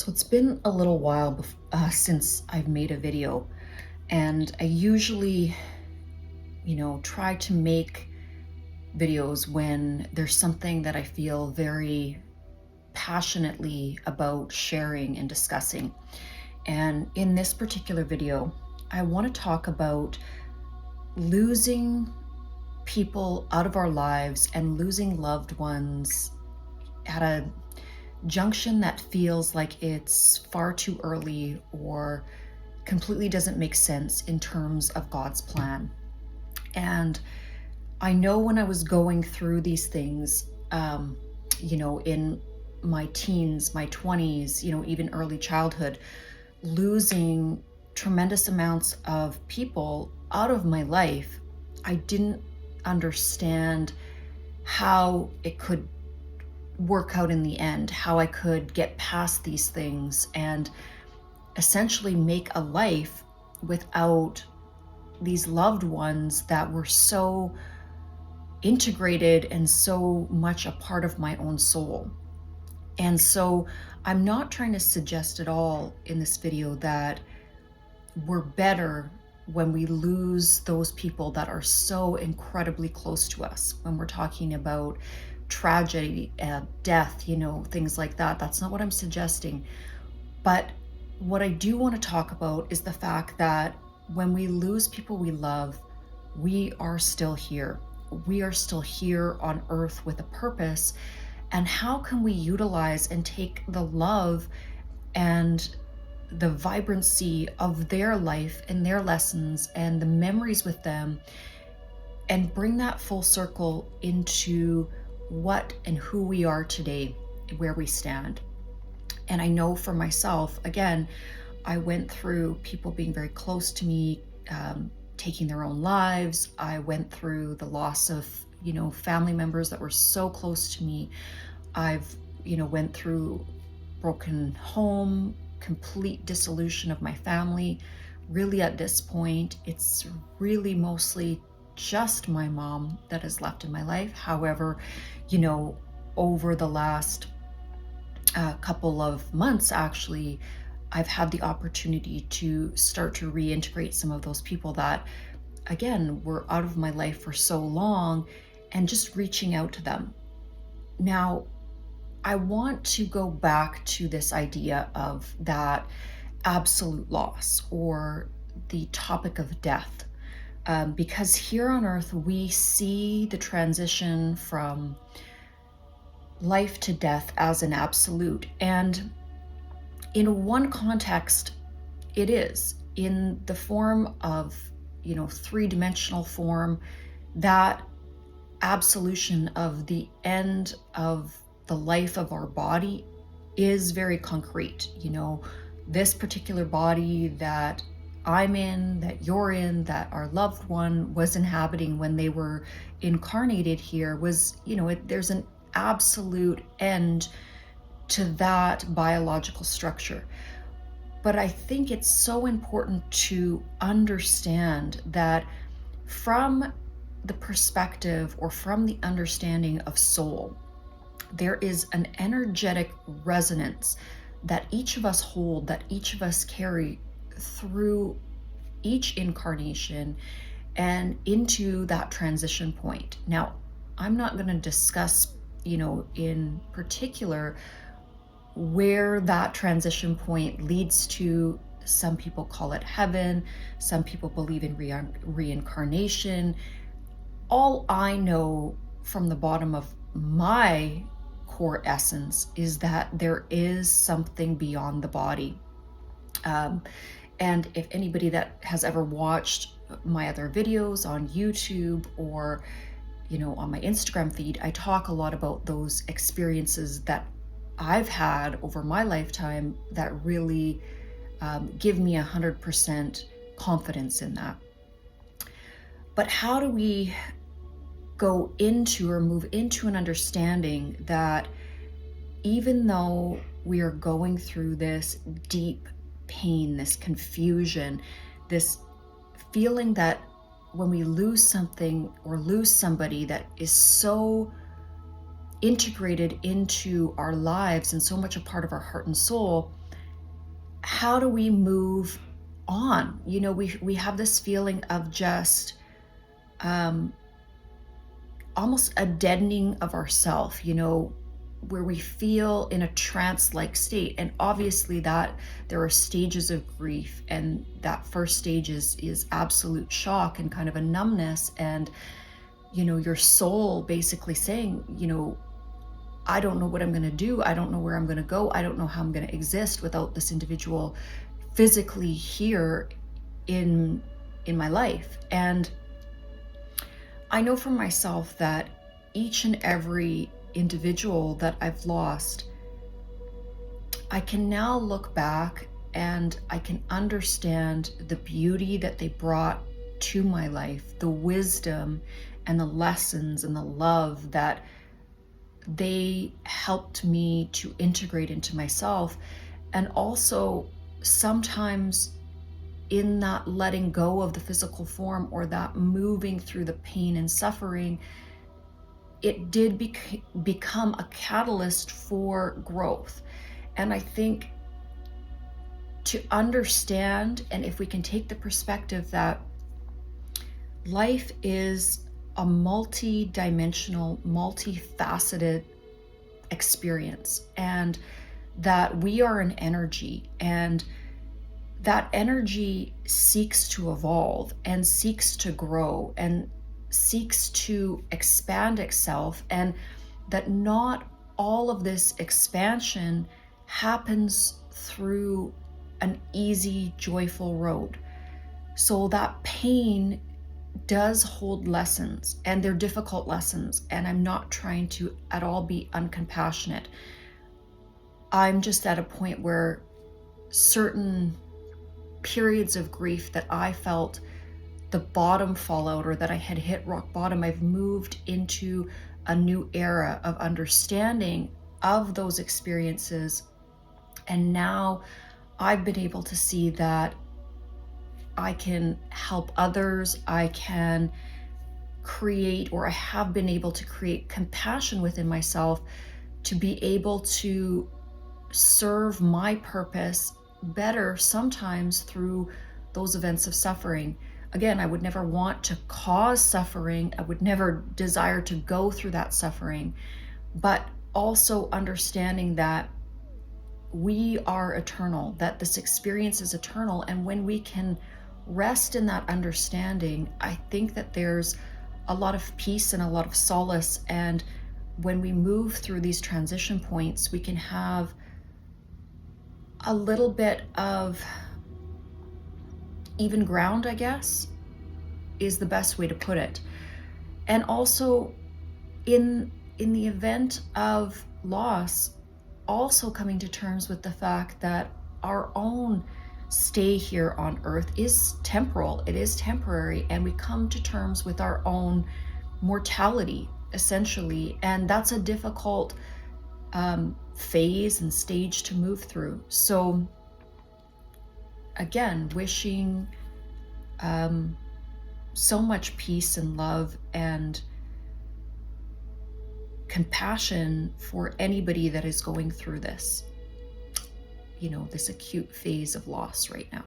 So it's been a little while since I've made a video, and I usually, try to make videos when there's something that I feel very passionately about sharing and discussing. And in this particular video, I want to talk about losing people out of our lives and losing loved ones at a junction that feels like it's far too early or completely doesn't make sense in terms of God's plan. And I know when I was going through these things, in my teens, my 20s, even early childhood, losing tremendous amounts of people out of my life, I didn't understand how it could work out in the end, how I could get past these things and essentially make a life without these loved ones that were so integrated and so much a part of my own soul. And so I'm not trying to suggest at all in this video that we're better when we lose those people that are so incredibly close to us. When we're talking about tragedy, death, things like that. That's not what I'm suggesting. But what I do want to talk about is the fact that when we lose people we love, we are still here. We are still here on earth with a purpose. And how can we utilize and take the love and the vibrancy of their life and their lessons and the memories with them and bring that full circle into what and who we are today, where we stand. And I know for myself, again, I went through people being very close to me, taking their own lives. I went through the loss of, family members that were so close to me. I've, went through broken home, complete dissolution of my family. Really at this point, it's really mostly just my mom that is left in my life. However, over the last couple of months, actually, I've had the opportunity to start to reintegrate some of those people that, again, were out of my life for so long and just reaching out to them. Now, I want to go back to this idea of that absolute loss or the topic of death. Because here on earth, we see the transition from life to death as an absolute. And in one context, it is in the form of, three-dimensional form, that absolution of the end of the life of our body is very concrete. This particular body that I'm in, that you're in, that our loved one was inhabiting when they were incarnated here was, there's an absolute end to that biological structure. But I think it's so important to understand that from the perspective or from the understanding of soul, there is an energetic resonance that each of us hold, that each of us carry through each incarnation and into that transition point. Now, I'm not going to discuss, in particular where that transition point leads to. Some people call it heaven. Some people believe in reincarnation. All I know from the bottom of my core essence is that there is something beyond the body. And if anybody that has ever watched my other videos on YouTube or, on my Instagram feed, I talk a lot about those experiences that I've had over my lifetime that really give me 100% confidence in that. But how do we go into or move into an understanding that even though we are going through this deep pain, this confusion, this feeling that when we lose something or lose somebody that is so integrated into our lives and so much a part of our heart and soul, how do we move on? You know, we have this feeling of just almost a deadening of ourself, you know, where we feel in a trance-like state. And obviously that there are stages of grief, and that first stage is absolute shock and kind of a numbness, and you know, your soul basically saying, you know, I don't know what I'm going to do. I don't know where I'm going to go. I don't know how I'm going to exist without this individual physically here in my life. And I know for myself that each and every individual that I've lost, I can now look back and I can understand the beauty that they brought to my life, the wisdom and the lessons and the love that they helped me to integrate into myself. And also sometimes in that letting go of the physical form, or that moving through the pain and suffering, it did become a catalyst for growth. And I think to understand, and if we can take the perspective that life is a multi-dimensional, multifaceted experience, and that we are an energy, and that energy seeks to evolve and seeks to grow and seeks to expand itself, and that not all of this expansion happens through an easy, joyful road. So that pain does hold lessons, and they're difficult lessons, and I'm not trying to at all be uncompassionate. I'm just at a point where certain periods of grief that I felt the bottom fall out, or that I had hit rock bottom, I've moved into a new era of understanding of those experiences. And now I've been able to see that I can help others. I can create, or I have been able to create compassion within myself to be able to serve my purpose better, sometimes through those events of suffering. Again, I would never want to cause suffering. I would never desire to go through that suffering, but also understanding that we are eternal, that this experience is eternal. And when we can rest in that understanding, I think that there's a lot of peace and a lot of solace. And when we move through these transition points, we can have a little bit of even ground, I guess, is the best way to put it. And also in the event of loss, also coming to terms with the fact that our own stay here on earth is temporal, it is temporary, and we come to terms with our own mortality, essentially. And that's a difficult phase and stage to move through. So again, wishing so much peace and love and compassion for anybody that is going through this, you know, this acute phase of loss right now.